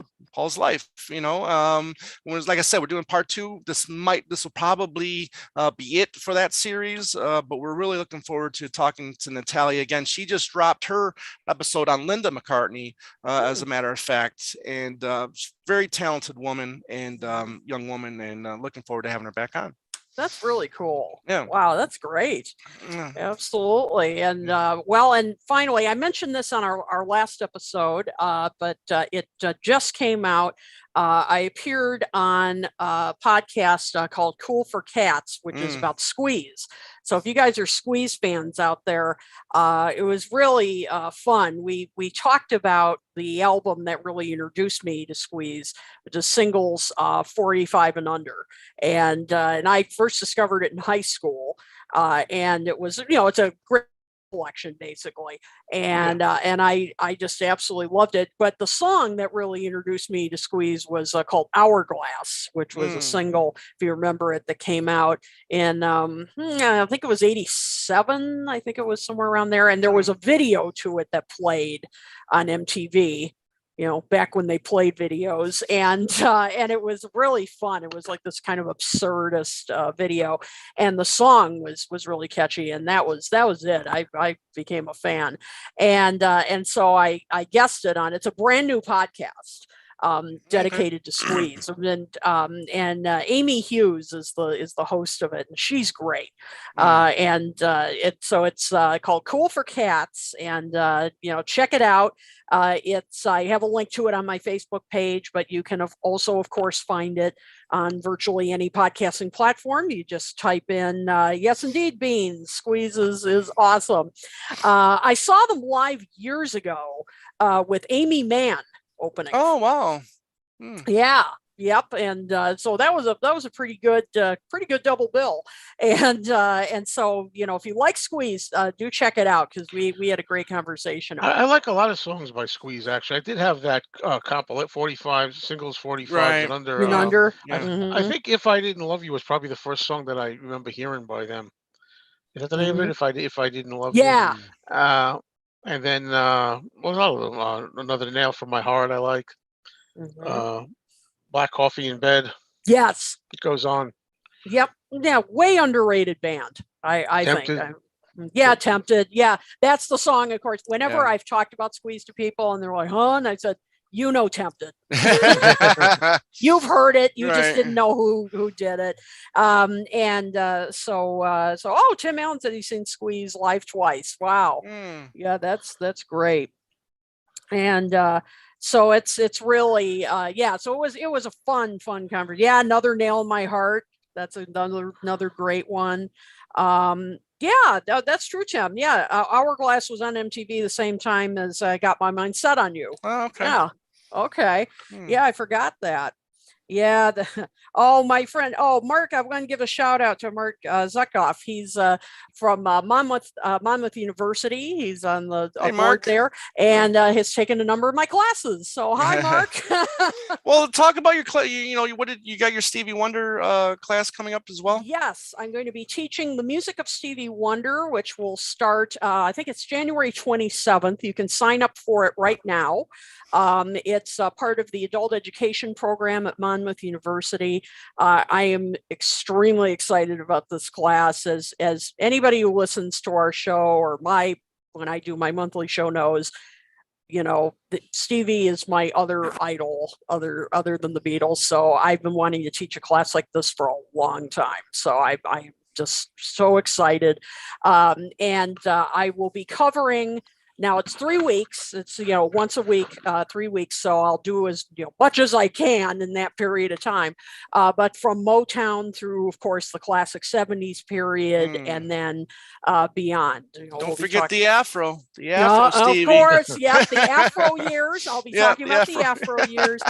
life, whereas, like I said, we're doing part 2. This will probably be it for that series, but we're really looking forward to talking to Natalia again. She just dropped her episode on Linda McCartney, as a matter of fact, and very talented woman and young woman, and looking forward to having her back on. That's really cool. Yeah. Wow, that's great. Yeah. Absolutely. And and finally, I mentioned this on our last episode, but it just came out. I appeared on a podcast called Cool for Cats, which is about Squeeze. So if you guys are Squeeze fans out there, it was really fun. We talked about the album that really introduced me to Squeeze, which is Singles 45 and Under. And I first discovered it in high school. And it was, it's a great collection basically, and I just absolutely loved it. But the song that really introduced me to Squeeze was called Hourglass, which was a single, if you remember it, that came out in I think it was 87. I think it was somewhere around there, and there was a video to it that played on MTV, back when they played videos, and it was really fun. It was like this kind of absurdist video, and the song was really catchy, and that was it. I became a fan, and so I guested on. It's a brand new podcast dedicated to Squeeze, and Amy Hughes is the host of it, and she's great. It's called Cool for Cats, and check it out. I have a link to it on my Facebook page, but you can also, of course, find it on virtually any podcasting platform. You just type in, yes, indeed, Beans. Squeeze is awesome. I saw them live years ago with Amy Mann opening. Oh, wow. Yeah. Yep, and so that was a pretty good double bill, and so if you like Squeeze, do check it out, because we had a great conversation. I like a lot of songs by Squeeze. Actually, I did have that compilate 45 singles, 45 and under. I think If I Didn't Love You was probably the first song that I remember hearing by them. Is that the name of it? If I Didn't Love You. Yeah. And then Another Nail from My Heart I like. Black Coffee in Bed. Yes. It goes on. Yep. Yeah. Way underrated band. I Tempted. think. Yeah. Tempted. Yeah. That's the song. Of course, whenever I've talked about Squeeze to people and they're like, huh? And I said, Tempted. You've heard it. You just didn't know who did it. So Tim Allen said he's seen Squeeze live twice. Wow. Yeah, that's great. And so it's really so it was a fun conversation. Yeah, Another Nail in My Heart. That's another great one. Yeah, that's true, Tim. Yeah, Hourglass was on MTV the same time as I Got My Mind Set on You. Oh, okay. Yeah. Okay. Yeah, I forgot that. Yeah. My friend. Mark, I'm going to give a shout out to Mark Zuckoff. He's from Monmouth University. He's on the board there, and has taken a number of my classes. So hi, Mark. Well, talk about your class. You got your Stevie Wonder class coming up as well? Yes, I'm going to be teaching the music of Stevie Wonder, which will start. I think it's January 27th. You can sign up for it right now. It's part of the adult education program at Monmouth University. I am extremely excited about this class, as anybody who listens to our show or when I do my monthly show knows, Stevie is my other idol other than the Beatles. So I've been wanting to teach a class like this for a long time. So I'm just so excited. And I will be covering. Now it's 3 weeks. It's, once a week, 3 weeks. So I'll do as much as I can in that period of time. But from Motown through, of course, the classic 70s period, and then beyond. Don't forget the Afro. The Afro, Stevie. Of course, yeah, the Afro years. I'll be talking about the Afro years.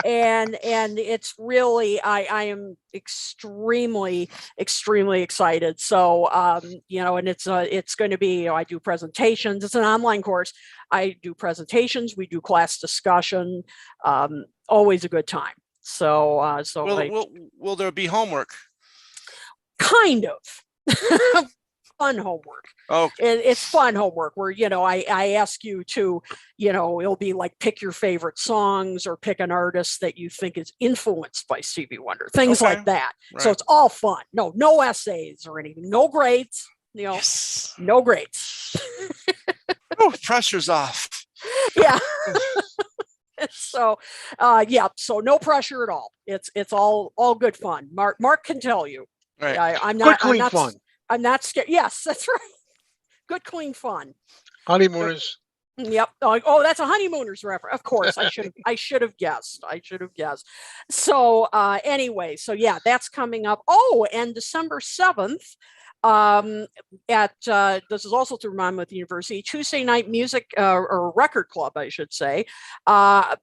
And it's really, I am extremely excited. So and it's going to be, I do presentations. It's an online course. I do presentations, we do class discussion, always a good time. So will there be homework? Kind of. homework. Oh, It's fun homework where, I ask you to, it'll be like pick your favorite songs or pick an artist that you think is influenced by Stevie Wonder, things like that. Right. So it's all fun. No essays or anything, no grades, yes. No grades. Oh, pressure's off. Yeah. So, so no pressure at all. It's all good fun. Mark can tell you. Right. I'm not fun. I'm not scared. Yes, that's right. Good, clean fun. Honeymooners. Yep. Oh, that's a honeymooners reference. Of course, I should have guessed. So, anyway, so yeah, that's coming up. Oh, and December 7th, at this is also through Monmouth University, Tuesday night music or record club, I should say,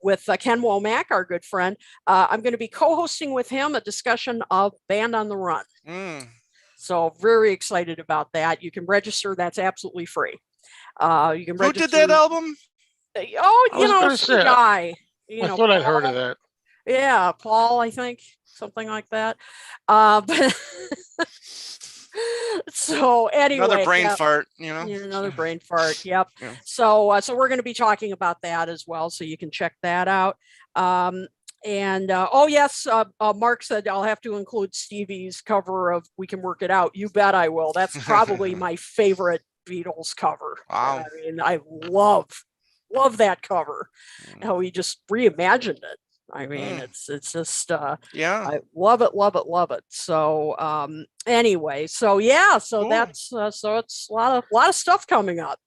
with Ken Womack, our good friend. I'm going to be co-hosting with him a discussion of Band on the Run. So very excited about that. You can register. That's absolutely free. You can register. Who did that album? Oh, some guy. I thought I'd heard of that. Yeah, Paul, I think, something like that. But so anyway, another brain fart, another brain fart. Yep. Yeah. So we're going to be talking about that as well. So you can check that out. And Mark said I'll have to include Stevie's cover of "We Can Work It Out." You bet I will. That's probably my favorite Beatles cover. Wow. I mean, I love that cover. How he just reimagined it. I mean, it's just I love it. So anyway, so yeah, so cool. That's so it's a lot of stuff coming up.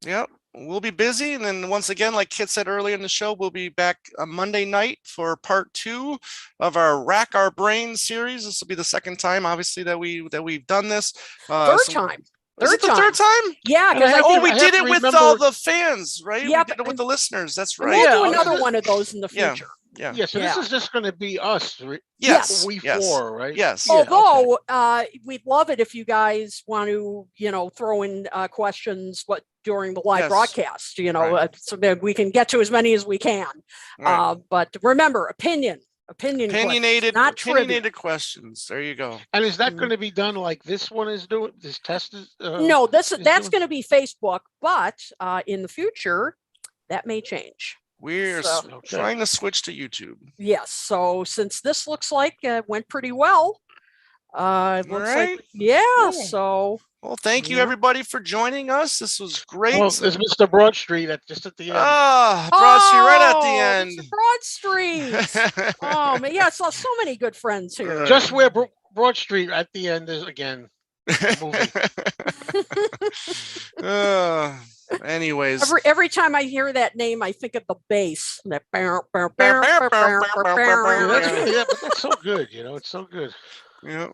Yep. We'll be busy, and then once again, like Kit said earlier in the show, we'll be back on Monday night for part 2 of our Rack Our Brain series. This will be the second time, obviously, that we've done this. Third time. Is it the third time? Yeah, because we did it with all the fans, right? Yeah, we did it with the listeners. That's right. We'll do another one of those in the future. Yeah. So this is just going to be us. Yes. Four, right? Yes. Although we'd love it if you guys want to, throw in questions during the live broadcast. So that we can get to as many as we can. Right. But remember, opinionated, not opinionated questions. There you go. And is that going to be done like this one is doing? This test is no. That's going to be Facebook, but in the future, that may change. We're trying to switch to YouTube. Yes. So since this looks like it went pretty well, it looks like cool. So. Well, thank you everybody for joining us. This was great. Well, there's Mr. Broadstreet just at the end. Broadstreet right at the end. Broadstreet. Oh man, yeah, so many good friends here. Just where Broadstreet at the end is again. Anyways, every time I hear that name, I think of the bass. That but that's so good. It's so good. Yeah,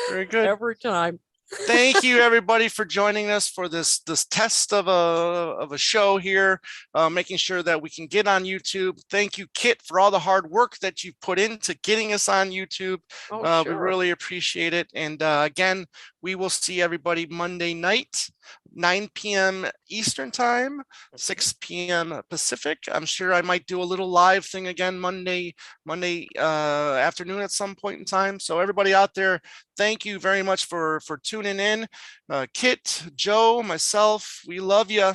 very good. Every time. Thank you everybody for joining us for this test of a show here, making sure that we can get on YouTube. Thank you, Kit, for all the hard work that you've put into getting us on YouTube. We really appreciate it. And again, we will see everybody Monday night, 9 p.m. Eastern time, 6 p.m. Pacific. I'm sure I might do a little live thing again Monday afternoon at some point in time. So everybody out there, thank you very much for tuning in. Kit, Joe, myself, we love you.